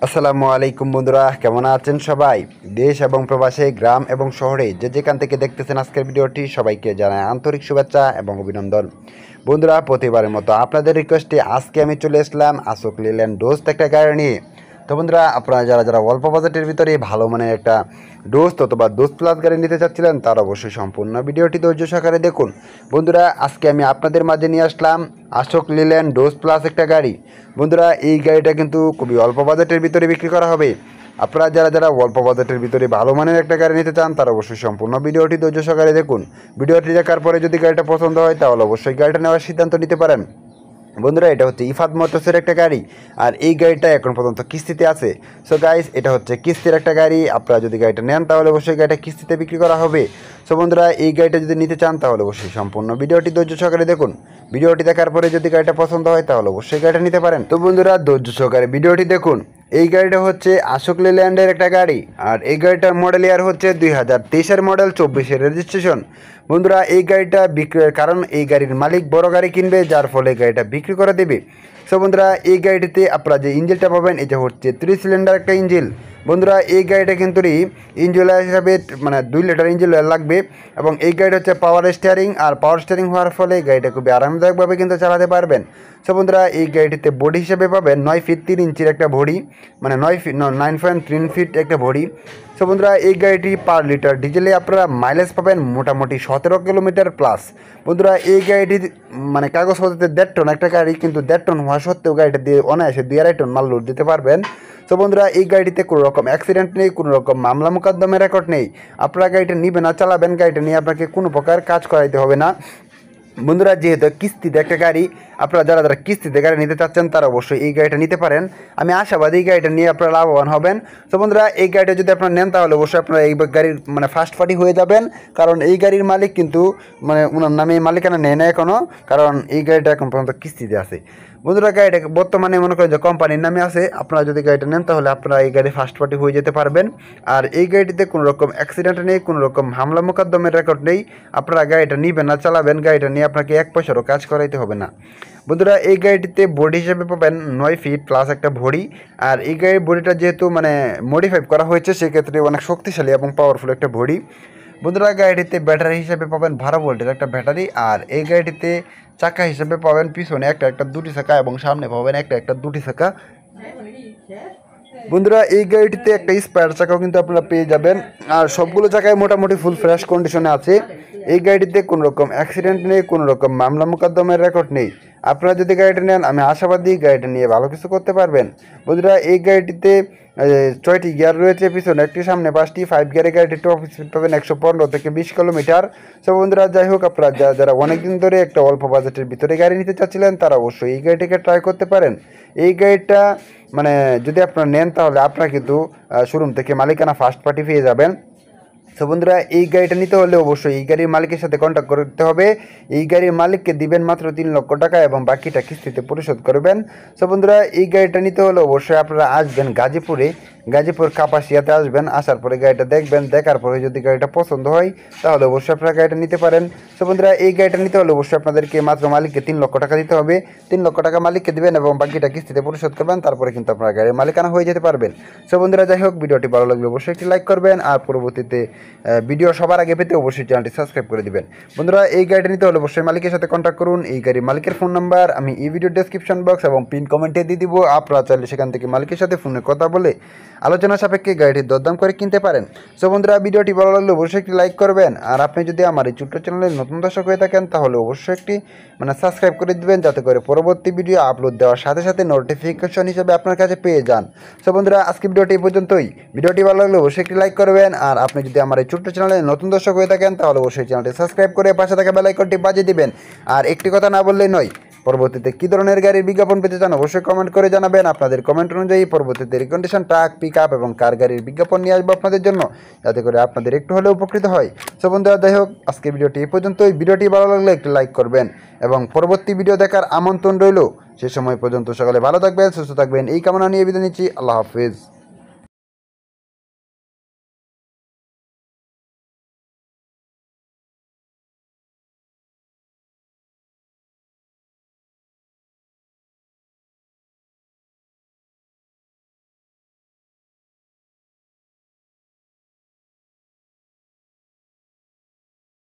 আসসালামু আলাইকুম বন্ধুরা, কেমন আছেন সবাই? দেশ এবং প্রবাসে, গ্রাম এবং শহরে যে যেখান থেকে দেখতেছেন আজকের ভিডিওটি, সবাইকে জানাই আন্তরিক শুভেচ্ছা এবং অভিনন্দন। বন্ধুরা, প্রতিবারের মতো আপনাদের রিকোয়েস্টে আজকে আমি চলে আসলাম আসক লিল্যান্ড ডোস্ট একটা গাড়ি নিয়ে। তো বন্ধুরা, আপনারা যারা অল্প বাজেটের ভিতরে ভালো মানের একটা ডোস্ট অথবা ডোস্ট প্লাস গাড়ি নিতে চাচ্ছিলেন, তার অবশ্যই সম্পূর্ণ ভিডিওটি ধৈর্য সহকারে দেখুন। বন্ধুরা, আজকে আমি আপনাদের মাঝে নিয়ে আসলাম আসক লিল্যান্ড ডোস্ট প্লাস একটা গাড়ি। বন্ধুরা, এই গাড়িটা কিন্তু খুবই অল্প বাজেটের ভিতরে বিক্রি করা হবে। আপনারা যারা অল্প বাজেটের ভিতরে ভালো মানের একটা গাড়ি নিতে চান, তারা অবশ্যই সম্পূর্ণ ভিডিওটি ধৈর্য সহকারে দেখুন। ভিডিওটি দেখার পরে যদি গাড়িটা পছন্দ হয়, তাহলে অবশ্যই গাড়িটা নেওয়ার সিদ্ধান্ত নিতে পারেন। বন্ধুরা, এটা হচ্ছে ইফাদ মোটরসের একটা গাড়ি, আর এই গাড়িটা এখন পর্যন্ত কিস্তিতে আছে। সো গাইস, এটা হচ্ছে কিস্তির একটা গাড়ি। আপনারা যদি গাড়িটা নেন, তাহলে অবশ্যই গাড়িটা কিস্তিতে বিক্রি করা হবে। সো বন্ধুরা, এই গাড়িটা যদি নিতে চান, তাহলে অবশ্যই সম্পূর্ণ ভিডিওটি ধৈর্য সহকারে দেখুন। ভিডিওটি দেখার পরে যদি গাড়িটা পছন্দ হয়, তাহলে অবশ্যই গাড়িটা নিতে পারেন। তো বন্ধুরা, ধৈর্য সহকারে ভিডিওটি দেখুন। এই গাড়িটা হচ্ছে আসক লিল্যান্ডের একটা গাড়ি, আর এই গাড়িটার মডেল ইয়ার হচ্ছে 2023-এর মডেল, 24-এর রেজিস্ট্রেশন। বন্ধুরা, এই গাড়িটা বিক্রয়ের কারণ এই গাড়ির মালিক বড় গাড়ি কিনবে, যার ফলে গাড়িটা বিক্রি করে দেবে। সো বন্ধুরা, এই গাড়িটিতে আপনারা যে ইঞ্জিনটা পাবেন, এটা হচ্ছে 3 সিলিন্ডার একটা ইঞ্জিন। বন্ধুরা, এই গাড়িটা কিন্তু ইঞ্জিন হিসাবে 2 লিটার ইঞ্জিন লাগবে, এবং এই গাড়িটা হচ্ছে পাওয়ার স্টিয়ারিং, আর পাওয়ার স্টিয়ারিং হওয়ার ফলে গাড়িটা খুবই আরামদায়কভাবে কিন্তু চালাতে পারবেন। সো বন্ধুরা, এই গাড়িটিতে বডি হিসেবে পাবেন 9 ফিট 3 ইঞ্চির একটা বডি, 9.3 ফিট একটা বডি। সো বন্ধুরা, এই গাড়িটি পার লিটার ডিজেলে আপনারা মাইলেজ পাবেন মোটামুটি 17 কিলোমিটার প্লাস। বন্ধুরা, এই গাড়িটি কাগজপত্রতে 1.5 টন একটা গাড়ি, কিন্তু 1.5 টন হওয়া সত্ত্বেও গাড়িটা দিয়ে অনায়াসে 2.5 টন মাল লোড দিতে পারবেন। তো বন্ধুরা, এই গাড়িতে কোনো রকম অ্যাক্সিডেন্ট নেই, কোনো রকম মামলা মোকদ্দমের রেকর্ড নেই। আপনারা গাড়িটা নিবেন আর চালাবেন, গাড়িটা নিয়ে আপনাকে কোনো প্রকার কাজ করাইতে হবে না। বন্ধুরা, যেহেতু কিস্তিতে একটা গাড়ি, আপনারা যারা কিস্তিতে গাড়ি নিতে চাচ্ছেন, তারা অবশ্যই এই গাড়িটা নিতে পারেন। আমি আশাবাদী এই গাড়িটা নিয়ে আপনারা লাভবান হবেন। তো বন্ধুরা, এই গাড়িটা যদি আপনারা নেন, তাহলে অবশ্যই আপনারা এই গাড়ির ফার্স্ট পার্টি হয়ে যাবেন, কারণ এই গাড়ির মালিক কিন্তু ওনার নামে মালিকানা নেয় না এখনও, কারণ এই গাড়িটা এখন পর্যন্ত কিস্তিতে আছে। বন্ধুরা, গাড়িটা বর্তমানে মনে করেন যে কোম্পানির নামে আছে। আপনারা যদি গাড়িটা নেন, তাহলে আপনারা এই গাড়ি ফার্স্ট পার্টি হয়ে যেতে পারবেন। আর এই গাড়িটিতে কোনো রকম অ্যাক্সিডেন্ট নেই, কোনো রকম হামলা মোকদ্দমের রেকর্ড নেই। আপনারা গাড়িটা নিবেন না চালাবেন, গাড়িটা নিয়ে আপনাকে 1 পয়সারও কাজ করাইতে হবে না। বন্ধুরা, এই গাড়িটিতে বডি হিসেবে পাবেন 9 ফিট প্লাস একটা বডি, আর এই গাড়ির বডিটা যেহেতু মডিফাই করা হয়েছে, সেক্ষেত্রে অনেক শক্তিশালী এবং পাওয়ারফুল একটা বডি। বন্ধুরা, গাড়িটিতে ব্যাটারি হিসেবে পাবেন 12 ভোল্টের একটা ব্যাটারি, আর এই গাড়িটিতে চাকা হিসেবে পাবেন পিছনে একটা দুটি চাকা, এবং সামনে পাবেন একটা দুটি চাকা। বন্ধুরা, এই গাড়িটিতে একটা স্পেয়ার চাকাও কিন্তু আপনারা পেয়ে যাবেন, আর সবগুলো চাকায় মোটামুটি ফুল ফ্রেশ কন্ডিশনে আছে। এই গাড়িটিতে কোনো রকম অ্যাক্সিডেন্ট নেই, কোনো রকম মামলা মোকদ্দমের রেকর্ড নেই। আপনারা যদি গাড়িটা নেন, আমি আশাবাদী গাড়িটা নিয়ে ভালো কিছু করতে পারবেন। বন্ধুরা, এই গাড়িটিতে 6টি গিয়ার রয়েছে, পিছনে একটি, সামনে 5টি। 5 গিয়ারের গাড়িটি টপ স্পিড পাবেন 115 থেকে 20 কিলোমিটার। সো বন্ধুরা, যাই হোক, আপনারা যারা অনেকদিন ধরে একটা অল্প বাজেটের ভিতরে গাড়ি নিতে চাচ্ছিলেন, তারা অবশ্যই এই গাড়িটিকে ট্রাই করতে পারেন। এই গাড়িটা যদি আপনারা নেন, তাহলে আপনারা কিন্তু শোরুম থেকে মালিকানা ফার্স্ট পার্টি পেয়ে যাবেন। সো বন্ধুরা, এই গাড়িটা নিতে হলে অবশ্যই এই গাড়ির মালিকের সাথে কন্ট্যাক্ট করতে হবে। এই গাড়ির মালিককে দিবেন মাত্র 3 লক্ষ টাকা, এবং বাকিটা কিস্তিতে পরিশোধ করবেন। সো বন্ধুরা, এই গাড়িটা নিতে হলে অবশ্যই আপনারা আসবেন গাজীপুর কাপাসিয়াতে আসবেন। আসার পরে গাড়িটা দেখবেন, দেখার পরে যদি গাড়িটা পছন্দ হয়, তাহলে অবশ্যই আপনারা গাড়িটা নিতে পারেন। সো বন্ধুরা, এই গাড়িটা নিতে হলে অবশ্যই আপনাদেরকে মাত্র মালিককে 3 লক্ষ টাকা দিতে হবে। 3 লক্ষ টাকা মালিককে দিবেন, এবং বাকিটা কিস্তিতে পরিশোধ করবেন, তারপরে কিন্তু আপনারা গাড়ির মালিকানা হয়ে যেতে পারবেন। সো বন্ধুরা, যাই হোক, ভিডিওটি ভালো লাগলে অবশ্যই একটি লাইক করবেন, আর পরবর্তীতে ভিডিও সবার আগে পেতে অবশ্যই চ্যানেলটি সাবস্ক্রাইব করে দিবেন। বন্ধুরা, এই গাড়িটা নিতে হলে অবশ্যই মালিকের সাথে কন্ট্যাক্ট করুন। এই গাড়ির মালিকের ফোন নাম্বার আমি এই ভিডিও ডেসক্রিপশন বক্স এবং পিন কমেন্টে দিয়ে দিব। আপনারা চাইলে সেখান থেকে মালিকের সাথে ফোনে কথা বলে আলোচনা সাপেক্ষে গাড়িটির দরদাম করে কিনতে পারেন। সো বন্ধুরা, ভিডিওটি ভালো লাগলে অবশ্যই একটি লাইক করবেন, আর আপনি যদি আমার এই ছোট্ট চ্যানেলের নতুন দর্শক হয়ে থাকেন, তাহলে অবশ্যই একটি সাবস্ক্রাইব করে দিবেন, যাতে করে পরবর্তী ভিডিও আপলোড দেওয়ার সাথে সাথে নোটিফিকেশন হিসেবে আপনার কাছে পেয়ে যান। সো বন্ধুরা, আজকে ভিডিওটি এই পর্যন্তই। ভিডিওটি ভালো লাগলে অবশ্যই একটি লাইক করবেন, আর আপনি যদি আমার এই ছোট্ট চ্যানেলের নতুন দর্শক হয়ে থাকেন, তাহলে অবশ্যই চ্যানেলটি সাবস্ক্রাইব করে পাশে থাকা বেল আইকনটি বাজিয়ে দিবেন। আর একটি কথা না বললেই নয়, পরবর্তীতে কী ধরনের গাড়ির বিজ্ঞাপন পেতে চান, অবশ্যই কমেন্ট করে জানাবেন। আপনাদের কমেন্ট অনুযায়ী পরবর্তীতে রিকন্ডিশন, ট্রাক, পিক আপ এবং কার গাড়ির বিজ্ঞাপন নিয়ে আসবো আপনাদের জন্য, যাতে করে আপনাদের একটু হলেও উপকৃত হয়। সো বন্ধুরা, যাই হোক, আজকে ভিডিওটি এই পর্যন্তই। ভিডিওটি ভালো লাগলে একটি লাইক করবেন, এবং পরবর্তী ভিডিও দেখার আমন্ত্রণ রইল। সে সময় পর্যন্ত সকালে ভালো থাকবেন, সুস্থ থাকবেন, এই কামনা নিয়ে বিদায় নিচ্ছি। আল্লাহ হাফিজ।